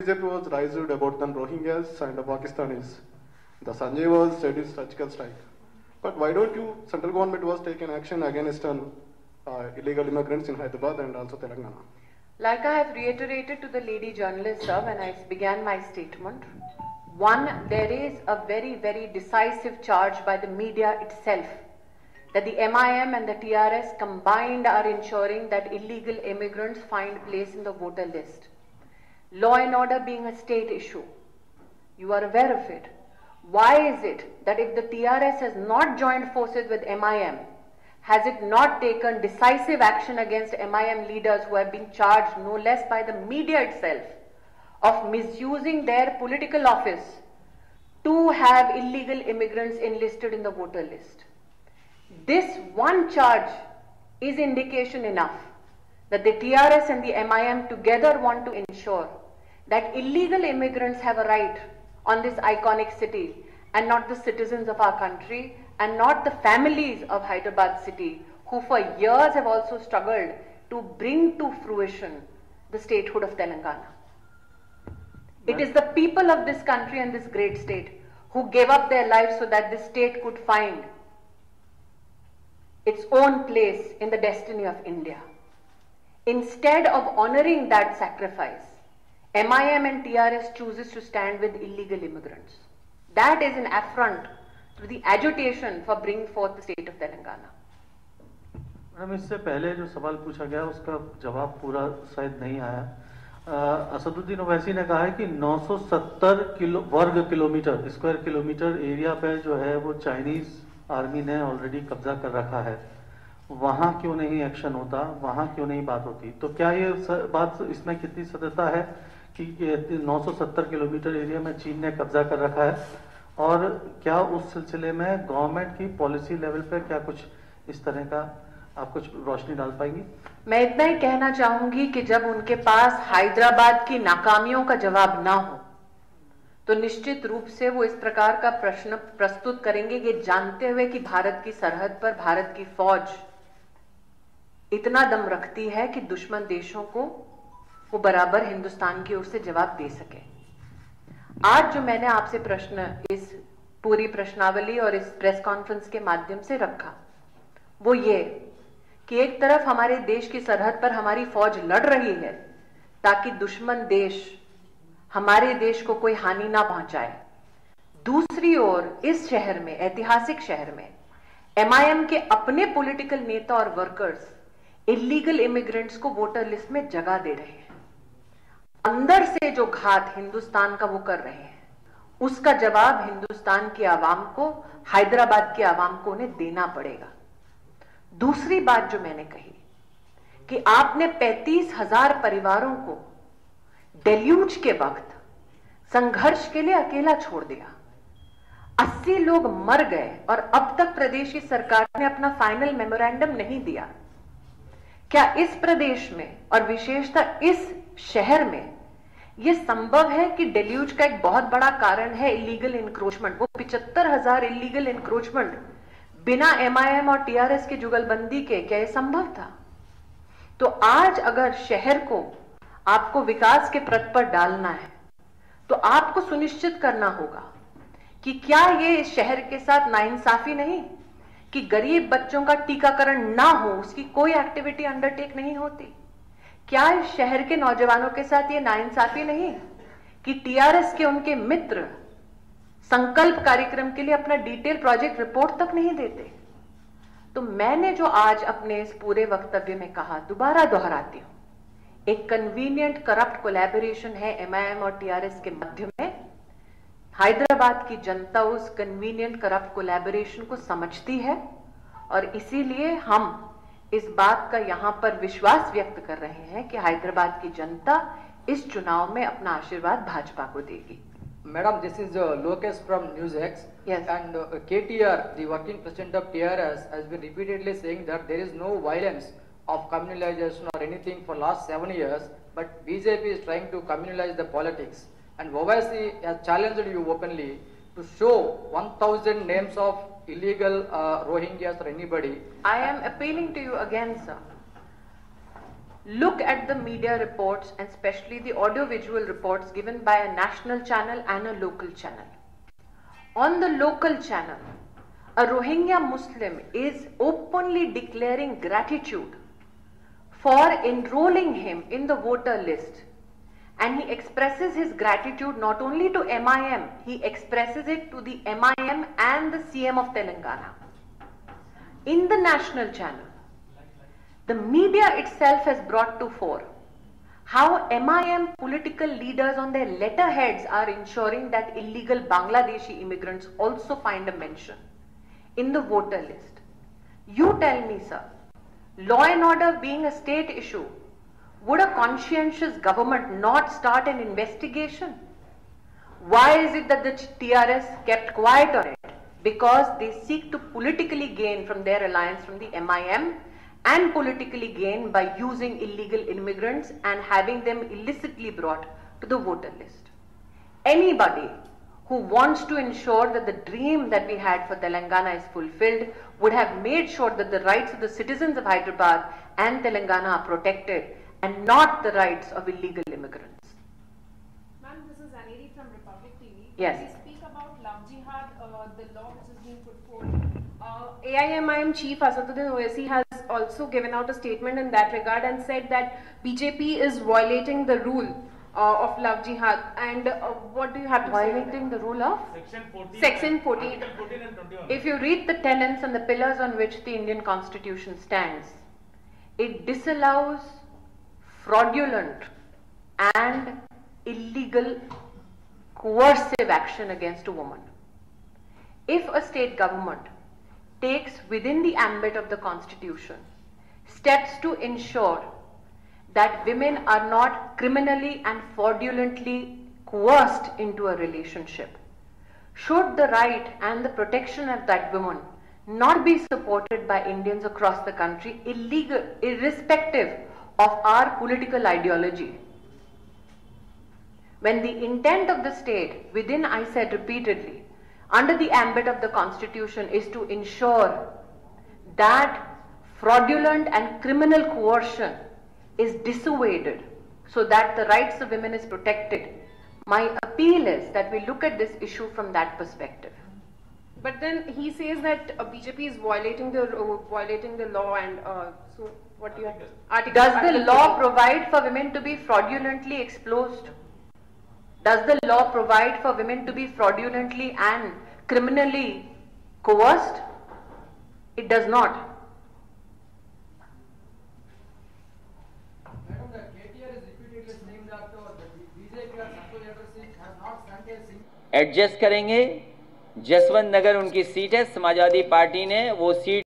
BJP was raised about the Rohingyas and the Pakistanis. The Sanjay was said is surgical strike. But why don't you, central government was taking action against illegal immigrants in Hyderabad and also Telangana? Like I have reiterated to the lady journalist, sir, when I began my statement, one, there is a very, very decisive charge by the media itself that the MIM and the TRS combined are ensuring that illegal immigrants find place in the voter list. Law and order being a state issue. You are aware of it. Why is it that if the TRS has not joined forces with MIM, has it not taken decisive action against MIM leaders who have been charged no less by the media itself of misusing their political office to have illegal immigrants enlisted in the voter list? This one charge is indication enough that the TRS and the MIM together want to ensure that illegal immigrants have a right on this iconic city and not the citizens of our country and not the families of Hyderabad city who for years have also struggled to bring to fruition the statehood of Telangana. It is the people of this country and this great state who gave up their lives so that this state could find its own place in the destiny of India. Instead of honoring that sacrifice, MIM and TRS chooses to stand with illegal immigrants. That is an affront to the agitation for bringing forth the state of Telangana. Madam, इससे पहले जो सवाल पूछा गया उसका जवाब पूरा शायद नहीं आया। असदुद्दीन ओवैसी ने कहा है कि 970 वर्ग किलोमीटर स्क्वायर किलोमीटर एरिया पे जो है वो चाइनीज आर्मी ने ऑलरेडी कब्जा कर रखा है। वहां क्यों नहीं एक्शन होता, वहां क्यों नहीं बात होती? तो क्या ये बात इसमें कितनी सत्यता है कि 970 किलोमीटर एरिया में चीन ने कब्जा कर रखा है, और क्या उस सिलसिले में गवर्नमेंट की पॉलिसी लेवल पे क्या कुछ इस तरह का आप कुछ रोशनी डाल पाएंगी? मैं इतना ही कहना चाहूंगी कि जब उनके पास हैदराबाद की नाकामियों का जवाब ना हो तो निश्चित रूप से वो इस प्रकार का प्रश्न प्रस्तुत करेंगे कि जानते हुए कि भारत की सरहद पर भारत की फौज इतना दम रखती है कि दुश्मन देशों को वो बराबर हिंदुस्तान की ओर से जवाब दे सके। आज जो मैंने आपसे प्रश्न इस पूरी प्रश्नावली और इस प्रेस कॉन्फ्रेंस के माध्यम से रखा वो ये कि एक तरफ हमारे देश की सरहद पर हमारी फौज लड़ रही है ताकि दुश्मन देश हमारे देश को कोई हानि ना पहुंचाए, दूसरी ओर इस शहर में, ऐतिहासिक शहर में, MIM के अपने पॉलिटिकल नेता और वर्कर्स इलीगल इमिग्रेंट्स को वोटर लिस्ट में जगह दे रहे हैं। अंदर से जो घात हिंदुस्तान का वो कर रहे हैं उसका जवाब हिंदुस्तान की आवाम को, हैदराबाद की आवाम को उन्हें देना पड़ेगा। दूसरी बात जो मैंने कही कि आपने 35,000 परिवारों को डेल्यूज के वक्त संघर्ष के लिए अकेला छोड़ दिया, 80 लोग मर गए और अब तक प्रदेश की सरकार ने अपना फाइनल मेमोरेंडम नहीं दिया। क्या इस प्रदेश में और विशेषतः इस शहर में यह संभव है कि डेल्यूज का एक बहुत बड़ा कारण है इलीगल इंक्रोचमेंट? वो 75,000 इलीगल इंक्रोचमेंट बिना MIM और TRS की जुगलबंदी के क्या यह संभव था? तो आज अगर शहर को आपको विकास के पथ पर डालना है तो आपको सुनिश्चित करना होगा कि क्या ये इस शहर के साथ नाइंसाफी नहीं कि गरीब बच्चों का टीकाकरण ना हो, उसकी कोई एक्टिविटी अंडरटेक नहीं होती? क्या इस शहर के नौजवानों के साथ ये नाइंसाफी नहीं कि TRS के उनके मित्र संकल्प कार्यक्रम के लिए अपना डिटेल प्रोजेक्ट रिपोर्ट तक नहीं देते? तो मैंने जो आज अपने इस पूरे वक्तव्य में कहा, दोबारा दोहराती हूं, एक कन्वीनियंट करप्ट कोलैबोरेशन है MIM और TRS के मध्य में। हैदराबाद की जनता उस कन्वीनियंट करप्ट कोलैबोरेशन को समझती है और इसीलिए हम इस बात का यहां पर विश्वास व्यक्त कर रहे हैं कि हैदराबाद की जनता इस चुनाव में अपना आशीर्वाद भाजपा को देगी। Madam, this is Lokesh from NewsX. Yes. And KTR, the working president of TRS, has been repeatedly saying that there is no violence of communalization or anything for last 7 years, but BJP is trying to communalize the politics. And Owaisi has challenged you openly to show 1,000 names of illegal Rohingyas or anybody. I am appealing to you again, sir. look at the media reports, and especially the audio-visual reports given by a national channel and a local channel. On the local channel, a Rohingya Muslim is openly declaring gratitude for enrolling him in the voter list, and he expresses his gratitude not only to MIM, he expresses it to the MIM and the CM of Telangana. In the national channel, the media itself has brought to fore how MIM political leaders on their letterheads are ensuring that illegal Bangladeshi immigrants also find a mention in the voter list. You tell me, sir, law and order being a state issue, would a conscientious government not start an investigation? Why is it that the TRS kept quiet on it? Because they seek to politically gain from their alliance from the MIM, and politically gain by using illegal immigrants and having them illicitly brought to the voter list. Anybody who wants to ensure that the dream that we had for Telangana is fulfilled would have made sure that the rights of the citizens of Hyderabad and Telangana are protected and not the rights of illegal immigrants. Ma'am, this is Aneri from Republic TV. Yes. We speak about love jihad, the law which is being put forward. AIMIM Chief Asaduddin Owaisi has also given out a statement in that regard and said that BJP is violating the rule of love jihad. And what do you have to say? Violating the rule of? Section 14. Article 14 and 21. If you read the tenets and the pillars on which the Indian Constitution stands, it disallows fraudulent and illegal coercive action against a woman. If a state government takes within the ambit of the Constitution steps to ensure that women are not criminally and fraudulently coerced into a relationship, should the right and the protection of that woman not be supported by Indians across the country, irrespective of our political ideology? When the intent of the state, within, I said repeatedly, under the ambit of the Constitution is to ensure that fraudulent and criminal coercion is dissuaded so that the rights of women is protected, my appeal is that we look at this issue from that perspective. But then he says that BJP is violating the law, and so what do you have? Does the law provide for women to be fraudulently exposed? Does the law provide for women to be fraudulently and criminally coerced? It does not. Madam, the KTR is repeatedly saying that the BJP or central leadership has not sent a single. Adjust करेंगे। जसवंत नगर उनकी seat है, Samajwadi party ने वो seat